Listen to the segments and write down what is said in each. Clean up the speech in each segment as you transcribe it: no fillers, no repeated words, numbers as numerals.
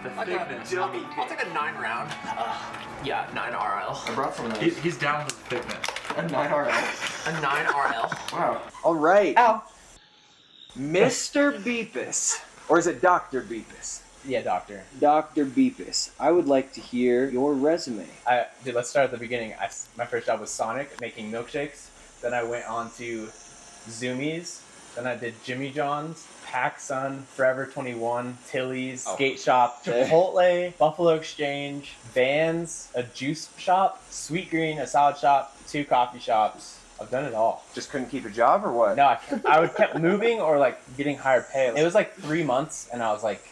The I'll take a 9 round. Yeah, 9 RL. I brought some of those. He's down with the thickness. A 9 RL. A 9 RL. Wow. All right. Ow. Mr. Beepus. Or is it Dr. Beepus? Yeah, doctor. Dr. Beepus, I would like to hear your resume. Dude, let's start at the beginning. My first job was Sonic, making milkshakes. Then I went on to Zoomies. Then I did Jimmy John's, PacSun, Forever 21, Tilly's, Skate Shop, Chipotle, Buffalo Exchange, Vans, a juice shop, Sweet Green, a salad shop, 2 coffee shops. I've done it all. Just couldn't keep a job or what? No, I would kept moving or like getting higher pay. It was like 3 months, and I was like,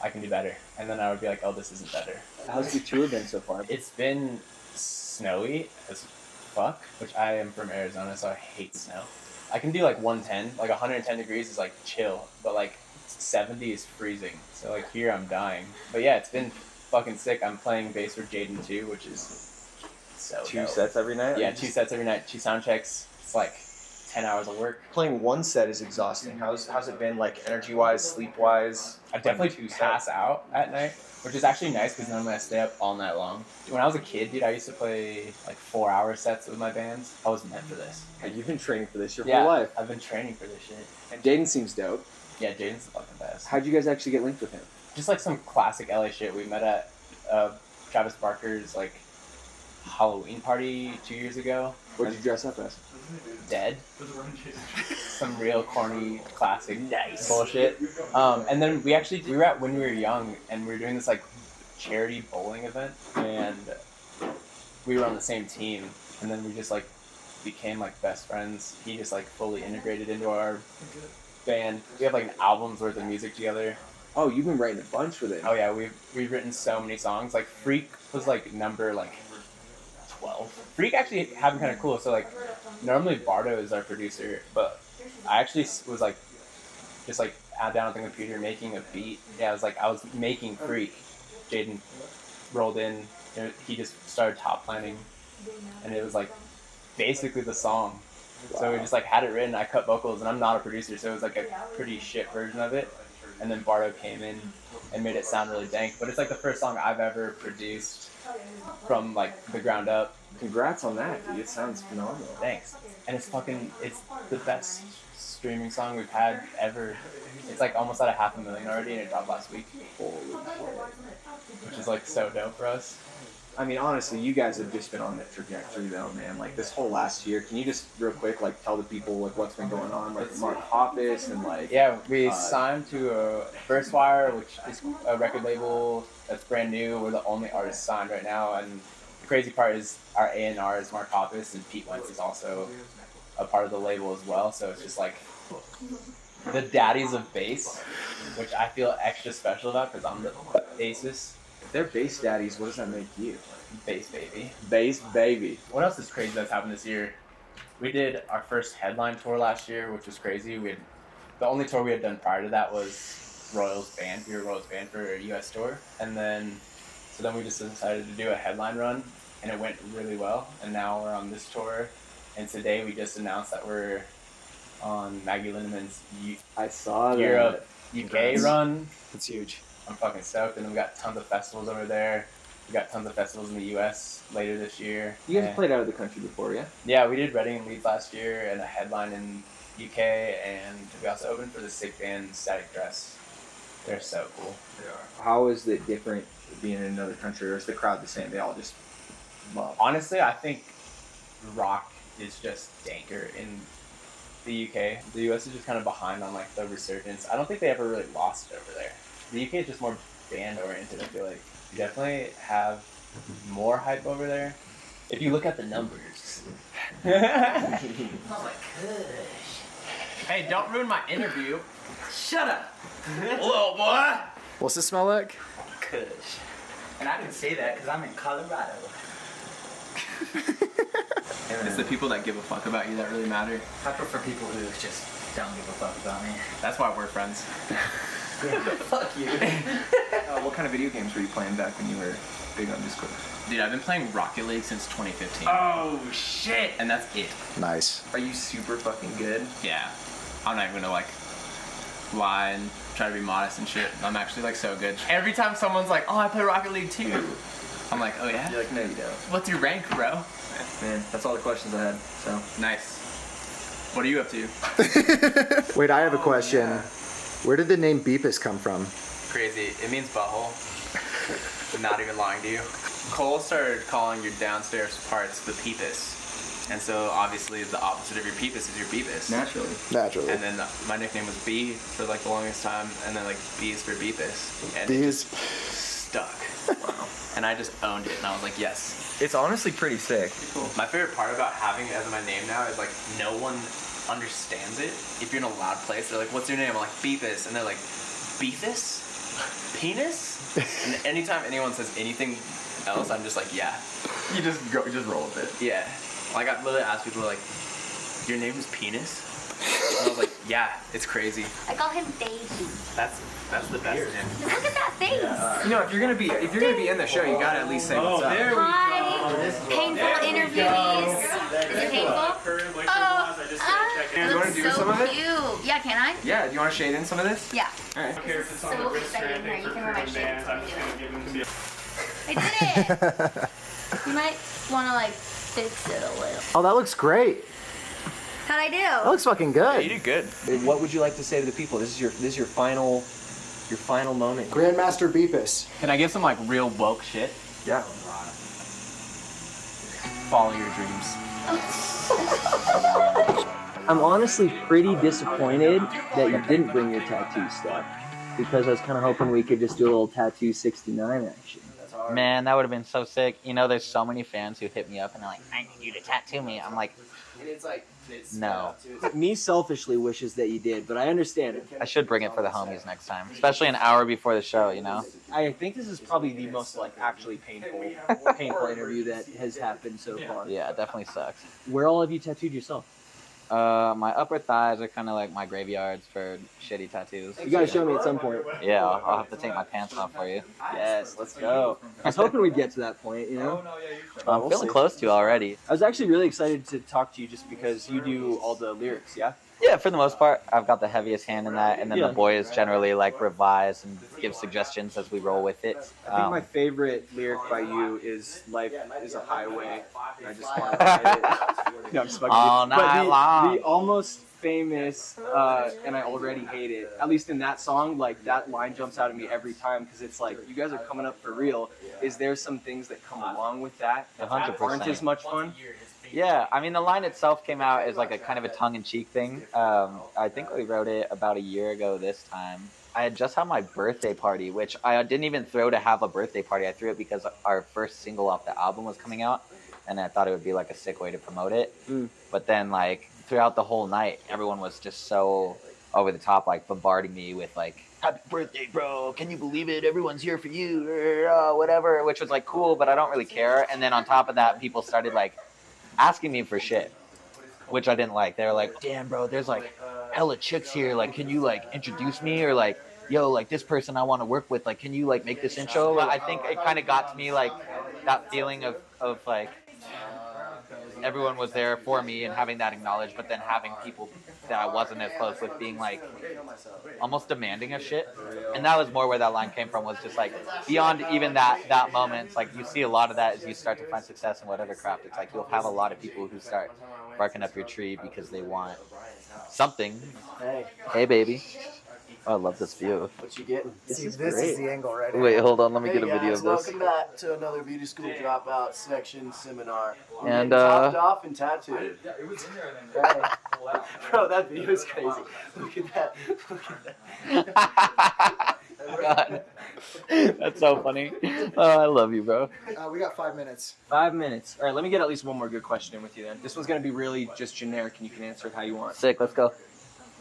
I can do better. And then I would be like, oh, this isn't better. How's the tour been so far? It's been snowy as fuck, which I am from Arizona, so I hate snow. I can do like 110, like 110 degrees is like chill, but like 70 is freezing. So like here I'm dying. But yeah, it's been fucking sick. I'm playing bass for Jaden too, which is so 2 dope. sets every night? Yeah, 2 sets every night, 2 sound checks. It's like 10 hours of work. Playing 1 set is exhausting. How's it been, like, energy-wise, sleep-wise? I definitely pass out at night, which is actually nice because normally I stay up all night long. When I was a kid, dude, I used to play like 4-hour sets with my bands. I was meant for this. Hey, you've been training for this your Yeah, whole life. I've been training for this shit. And Jaden seems dope. Yeah, Jaden's the fucking best. How'd you guys actually get linked with him? Just like some classic LA shit. We met at Travis Barker's like Halloween party 2 years ago. What'd you dress up as? Dead. Some real corny classic bullshit. And then we were at When We Were Young, and we were doing this like charity bowling event, and we were on the same team, and then we just like became like best friends. He just like fully integrated into our band. We have like an album's worth of music together. Oh, you've been writing a bunch with it. Oh yeah, we've written so many songs. Like Freak was like number like 12. Freak actually happened kind of cool. So like normally Bardo is our producer, but I actually was like just like down at the computer making a beat. Yeah, I was making Freak. Jaden rolled in. He just started top planning, and it was like basically the song. Wow. So we just like had it written. I cut vocals, and I'm not a producer, so it was like a pretty shit version of it. And then Bardo came in and made it sound really dank. But it's like the first song I've ever produced from like the ground up. Congrats on that, dude. It sounds phenomenal. Thanks. And it's the best streaming song we've had ever. It's like almost at 500,000 already, and it dropped last week. Holy shit. Which is like so dope for us. I mean, honestly, you guys have just been on that trajectory though, man. Like this whole last year, can you just real quick like tell the people like what's been going on, like Mark Hoppus and like we signed to a First Wire, which is a record label that's brand new. We're the only artists signed right now, and the crazy part is our A&R is Mark Hoppus, and Pete Wentz is also a part of the label as well. So it's just like the daddies of bass, which I feel extra special about because I'm the bassist. If they're bass daddies, what does that make you? Bass baby. Bass baby. What else is crazy that's happened this year? We did our first headline tour last year, which was crazy. The only tour we had done prior to that was Royals Band. We were Royals Band for a U.S. tour. And then we just decided to do a headline run, and it went really well. And now we're on this tour. And today we just announced that we're on Maggie Lindemann's Europe, UK run. That's huge. I'm fucking stoked. And then we got tons of festivals over there. We got tons of festivals in the U.S. later this year. You guys have played out of the country before, yeah? Yeah, we did Reading and Leeds last year and a headline in UK, and we also opened for the sick band Static Dress. They're so cool. They are. How is it different being in another country, or is the crowd the same? They all just love? Honestly, I think rock is just danker in the UK. The US is just kind of behind on like the resurgence. I don't think they ever really lost it over there. The UK is just more band oriented, I feel like. You definitely have more hype over there. If you look at the numbers. Hey, don't ruin my interview. Shut up. Little boy. What's it smell like? Kush. And I can say that because I'm in Colorado. It's the people that give a fuck about you that really matter. I prefer people who just don't give a fuck about me. That's why we're friends. Fuck you. What kind of video games were you playing back when you were big on Discord? Dude, I've been playing Rocket League since 2015. Oh, shit. And that's it. Nice. Are you super fucking good? Yeah. I'm not even gonna like lie and try to be modest and shit. I'm actually like so good. Every time someone's like, oh, I play Rocket League too, I'm like, oh yeah? You're like, no, you don't. What's your rank, bro? Man, that's all the questions I had. So Nice. What are you up to? Wait, I have a question. Where did the name Beepus come from? Crazy. It means butthole. I'm not even lying to you. Cole started calling your downstairs parts the Beepus. And so obviously the opposite of your Beepus is your Beepus. Naturally. And then my nickname was B for like the longest time, and then like B is for Beepus. And it Bees. just stuck. Wow. And I just owned it, and I was like, yes. it's honestly pretty sick. My favorite part about having it as my name now is like no one understands it. If you're in a loud place, they're like, what's your name? I'm like, Beepus. And they're like, Beepus? Penis? And anytime anyone says anything else, I'm just like, yeah. You just roll with it. Yeah. Like I literally asked people like, your name is Penis? And I was like, yeah, it's crazy. I call him Baby. That's the best name. Look at that face. You know, if you're gonna be in the show, you gotta at least say what's up. Hi. Painful interviewees. Is it painful? You wanna do so some of it? Cute. Yeah, can I? Yeah, do you wanna shade in some of this? Yeah. Alright. So exciting here. You can wear my shades. I did it. You might want to like fix it a little. Oh, that looks great. How'd I do? That looks fucking good. You did good. What would you like to say to the people? This is your final moment. Grandmaster Beepus. Can I give some like real woke shit? Yeah. Follow your dreams. I'm honestly pretty disappointed that you didn't bring your tattoo stuff, because I was kind of hoping we could just do a little tattoo 69 action. Man, that would have been so sick. You know, there's so many fans who hit me up and they're like, I need you to tattoo me. I'm like, no. Me selfishly wishes that you did, but I understand it. I should bring it for the homies next time, especially an hour before the show, you know? I think this is probably the most like actually painful interview that has happened so far. Yeah, it definitely sucks. Where all have you tattooed yourself? My upper thighs are kind of like my graveyards for shitty tattoos. You gotta show me at some point. Yeah, I'll have to take my pants off for you. Yes, let's go. I was hoping we'd get to that point, you know? I'm We'll feeling see. close to already. I was actually really excited to talk to you just because you do all the lyrics, yeah? Yeah, for the most part, I've got the heaviest hand in that, and then Yeah. the boys generally like revise and give suggestions as we roll with it. I think my favorite lyric by you is "Life is a highway." I just want to write it. No, I'm just fucking All with you. night long. The almost famous, and I already hate it. At least in that song, like that line jumps out at me every time because it's like, you guys are coming up for real. Is there some things that come along with that 100%. aren't as much fun? Yeah, I mean, the line itself came out as like a kind of a tongue-in-cheek thing. I think we wrote it about a year ago this time. I had just had my birthday party, which I didn't even throw to have a birthday party. I threw it because our first single off the album was coming out, and I thought it would be like a sick way to promote it. But then like throughout the whole night, everyone was just so over the top, like bombarding me with like, happy birthday, bro, can you believe it, everyone's here for you, whatever, which was like cool, but I don't really care. And then on top of that, people started like asking me for shit, which I didn't like. They were like, damn, bro, there's like hella chicks here, like can you like introduce me, or like, yo, like this person I want to work with, like can you like make this intro? I think it kind of got to me, like that feeling of like everyone was there for me and having that acknowledged, but then having people that I wasn't as close with being like almost demanding of shit. And that was more where that line came from, was just like beyond even that moment. It's like you see a lot of that as you start to find success in whatever craft. It's like you'll have a lot of people who start barking up your tree because they want something. Hey baby. Oh, I love this view. What you getting? This is great. the angle right here. Wait, hold on, let me get a Hey video guys, of this. welcome back to another beauty school dropout section seminar. I'm And, getting topped off and tattooed. Bro, that video is crazy. Look at that. Look at that. God. That's so funny. Oh, I love you, bro. We got 5 minutes. 5 minutes. All right, let me get at least one more good question in with you then. This one's gonna be really just generic, and you can answer it how you want. Sick, let's go.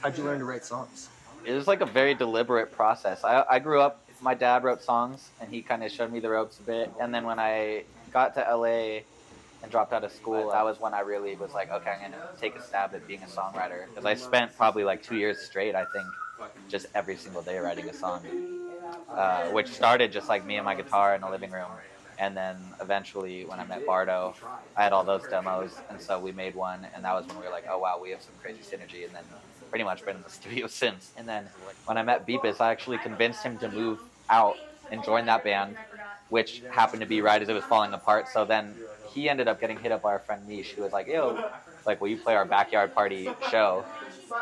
How'd you learn to write songs? It was like a very deliberate process. I grew up, my dad wrote songs, and he kind of showed me the ropes a bit. And then when I got to LA and dropped out of school, that was when I really was like, okay, I'm going to take a stab at being a songwriter. Because I spent probably like 2 years straight, I think, just every single day writing a song. Which started just like me and my guitar in the living room. And then eventually when I met Bardo, I had all those demos. And so we made one, and that was when we were like, oh wow, we have some crazy synergy. And then pretty much been in the studio since. And then when I met Beepus, I actually convinced him to move out and join that band, which happened to be right as it was falling apart. So then he ended up getting hit up by our friend Mish, who was like, yo, like, will you play our backyard party show?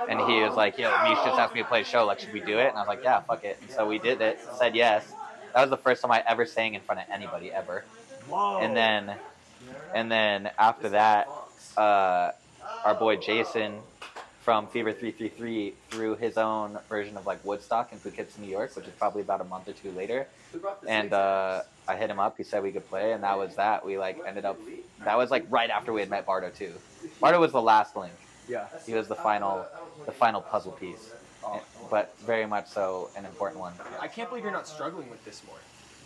And he was like, yo, Mish just asked me to play a show, like, should we do it? And I was like, yeah, fuck it. And so we did it, said yes. That was the first time I ever sang in front of anybody ever. Whoa. And then after that, our boy Jason from Fever 333 threw his own version of like Woodstock in Poughkeepsie, New York, which is probably about a month or two later. And I hit him up. He said we could play, and that was that. We like ended up. That was like right after we had met Bardo too. Bardo was the last link. Yeah. He was the final puzzle piece, but very much so an important one. I can't believe you're not struggling with this more.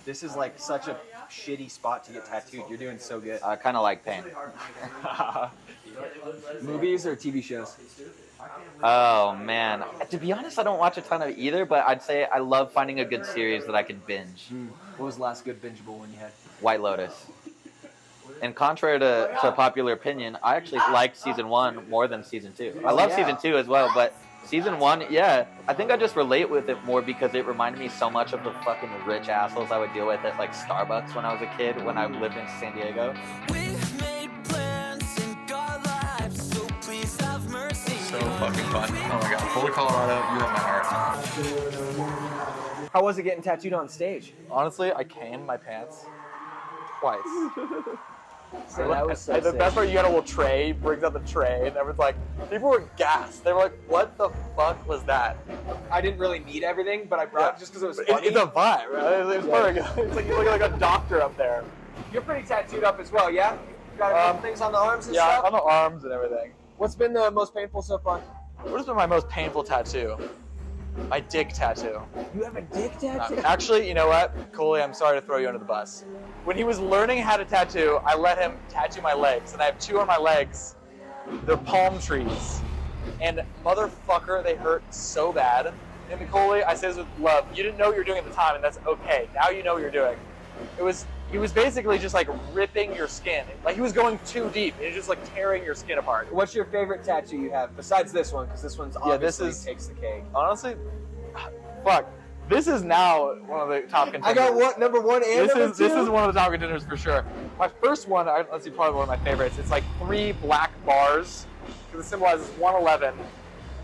This is like such a shitty spot to get tattooed. You're doing so good. I kind of like pain. Movies or TV shows? Oh man, to be honest, I don't watch a ton of either, but I'd say I love finding a good series that I can binge. What was the last good bingeable one you had? White Lotus. And contrary to popular opinion, I actually liked season 1 more than season 2. I love season 2 as well, but season 1, yeah, I think I just relate with it more because it reminded me so much of the fucking rich assholes I would deal with at like Starbucks when I was a kid, when I lived in San Diego. So fucking fun. Oh my god. Boulder, Colorado, you have my heart. How was it getting tattooed on stage? Honestly, I canned my pants twice. So that was so the sick. best part, you got a little tray, brings out the tray, and everyone's like, people were gassed. They were like, what the fuck was that? I didn't really need everything, but I brought it just because it was funny. It's a vibe, right? It's perfect. It's like you look like a doctor up there. You're pretty tattooed up as well, yeah? You got a couple things on the arms and yeah, stuff? on the arms and everything. What's been the most painful so far? What has been my most painful tattoo? My dick tattoo. You have a dick tattoo? Actually, you know what? Colie, I'm sorry to throw you under the bus. When he was learning how to tattoo, I let him tattoo my legs, and I have 2 on my legs. They're palm trees. And motherfucker, they hurt so bad. And Colie, I say this with love, you didn't know what you were doing at the time, and that's okay. Now you know what you're doing. He was basically just like ripping your skin. Like he was going too deep. He was just like tearing your skin apart. What's your favorite tattoo you have besides this one? Because this one's obviously takes the cake. Honestly, fuck. This is now one of the top contenders. I got what, number 1 and number 2? This is one of the top contenders for sure. My first one, let's see, probably one of my favorites. It's like 3 black bars because it symbolizes 111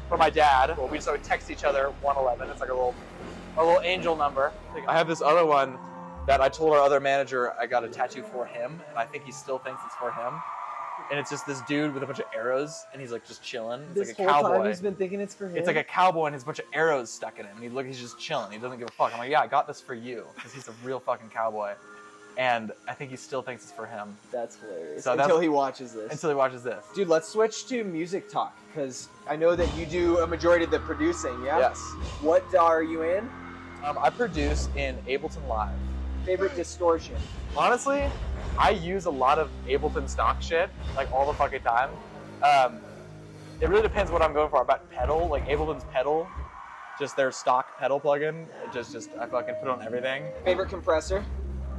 for my dad. Well, we text each other 111. It's like a little angel number. I have this other one that I told our other manager I got a tattoo for him, and I think he still thinks it's for him. And it's just this dude with a bunch of arrows, and he's like just chilling. It's this like a cowboy. Time he's been thinking it's for him. It's like a cowboy and his bunch of arrows stuck in him, and he's just chilling. He doesn't give a fuck. I'm like, yeah, I got this for you, because he's a real fucking cowboy. And I think he still thinks it's for him. That's hilarious. So until he watches this. Until he watches this. Dude, let's switch to music talk, because I know that you do a majority of the producing, yeah? Yes. What are you in? I produce in Ableton Live. Favorite distortion? Honestly, I use a lot of Ableton stock shit, like all the fucking time. It really depends what I'm going for. About pedal, like Ableton's pedal, just their stock pedal plugin. Just I fucking put on everything. Favorite compressor?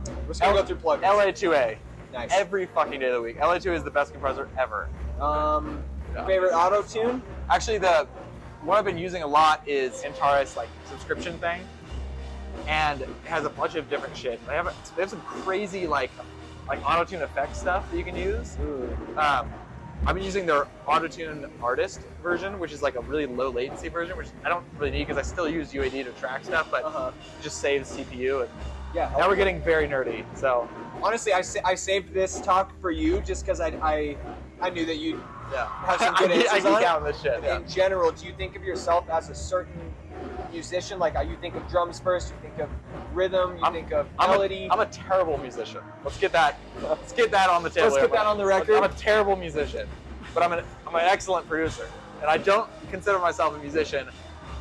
We're just gonna go through plugins. LA2A. Nice. Every fucking day of the week. LA2A is the best compressor ever. Favorite auto tune? Actually, the one I've been using a lot is Antares like subscription thing. And it has a bunch of different shit. They have some crazy like auto-tune effect stuff that you can use. I've been using their auto-tune artist version, which is like a really low latency version, which I don't really need because I still use UAD to track stuff, but it just saves CPU. And yeah. Now we're getting very nerdy. So honestly, I saved this talk for you just because I knew that you'd have some good answers I on geek it. out on this shit. In general, do you think of yourself as a certain musician? Like, you think of drums first, you think of rhythm, you think of melody? I'm a terrible musician. Let's get that on the table. Let's get that on the record. I'm a terrible musician, but I'm an excellent producer. And I don't consider myself a musician.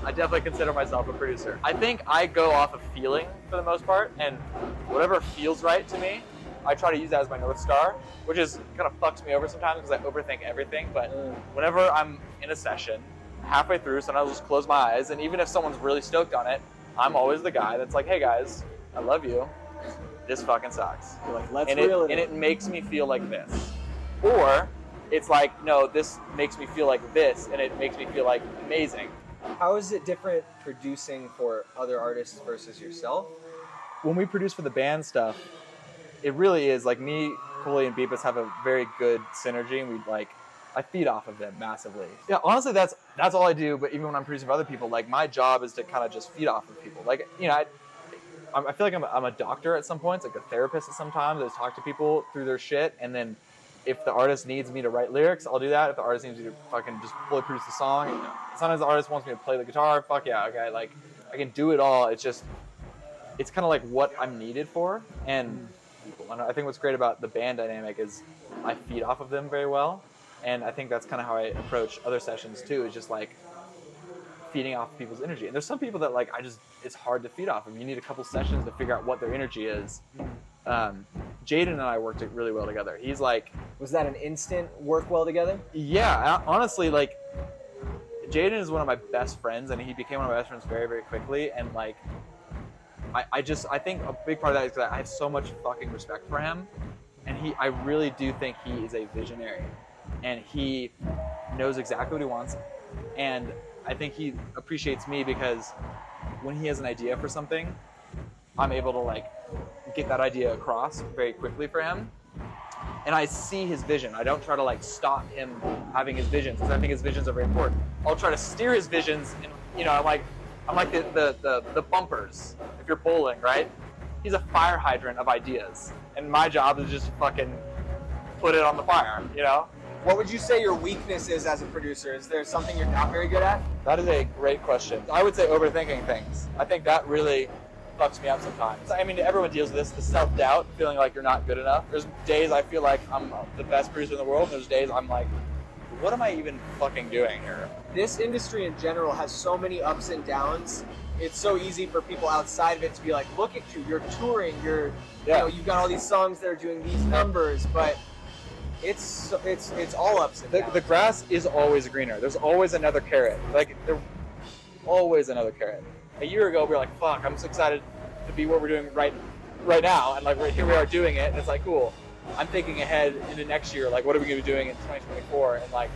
I definitely consider myself a producer. I think I go off of feeling for the most part, and whatever feels right to me, I try to use that as my North Star, which is kind of fucks me over sometimes because I overthink everything. But whenever I'm in a session, halfway through, sometimes I'll just close my eyes, and even if someone's really stoked on it, I'm always the guy that's like, hey guys, I love you. This fucking sucks. You're like, let's and reel it and in. it makes me feel like this. Or It's like, no, this makes me feel like this, and it makes me feel like amazing. How is it different producing for other artists versus yourself? When we produce for the band stuff, it really is like me, Colie, and Beepus have a very good synergy, and I feed off of them massively. Yeah, honestly, that's all I do. But even when I'm producing for other people, like my job is to kind of just feed off of people. Like, you know, I feel like I'm a doctor at some points, like a therapist at some times. I just talk to people through their shit, and then if the artist needs me to write lyrics, I'll do that. If the artist needs me to fucking just fully produce the song, you know, sometimes the artist wants me to play the guitar. Fuck yeah, okay, like I can do it all. It's kind of like what I'm needed for, and I think what's great about the band dynamic is I feed off of them very well. And I think that's kind of how I approach other sessions too, is just like feeding off people's energy. And there's some people that like, it's hard to feed off them. You need a couple sessions to figure out what their energy is. Jaden and I worked really well together. He's like... Was that an instant work well together? Yeah, honestly, like, Jaden is one of my best friends, and he became one of my best friends very, very quickly. And like, I think a big part of that is because I have so much fucking respect for him. And I really do think he is a visionary. And he knows exactly what he wants. And I think he appreciates me because when he has an idea for something, I'm able to like get that idea across very quickly for him. And I see his vision. I don't try to like stop him having his visions, because I think his visions are very important. I'll try to steer his visions, and you know, I'm like the bumpers if you're bowling, right? He's a fire hydrant of ideas, and my job is just fucking put it on the fire, you know? What would you say your weakness is as a producer? Is there something you're not very good at? That is a great question. I would say overthinking things. I think that really fucks me up sometimes. I mean, everyone deals with this, the self-doubt, feeling like you're not good enough. There's days I feel like I'm the best producer in the world, and there's days I'm like, what am I even fucking doing here? This industry in general has so many ups and downs. It's so easy for people outside of it to be like, look at you, you're touring, you know, you've got all these songs that are doing these numbers, but it's all ups and downs. The grass is always greener. There's always another carrot. Like, there's always another carrot. A year ago, we were like, fuck, I'm so excited to be what we're doing right now. And like, here we are doing it. And it's like, cool. I'm thinking ahead into next year. Like, what are we going to be doing in 2024? And like,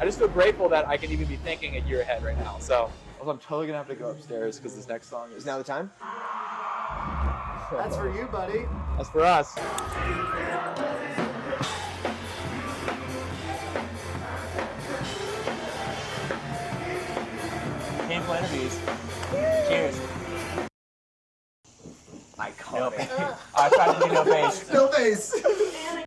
I just feel grateful that I can even be thinking a year ahead right now. So I'm totally going to have to go upstairs because this next song is now the time. That's for you, buddy. That's for us. Painful interviews. Cheers. Iconic. I tried to do no face. No face.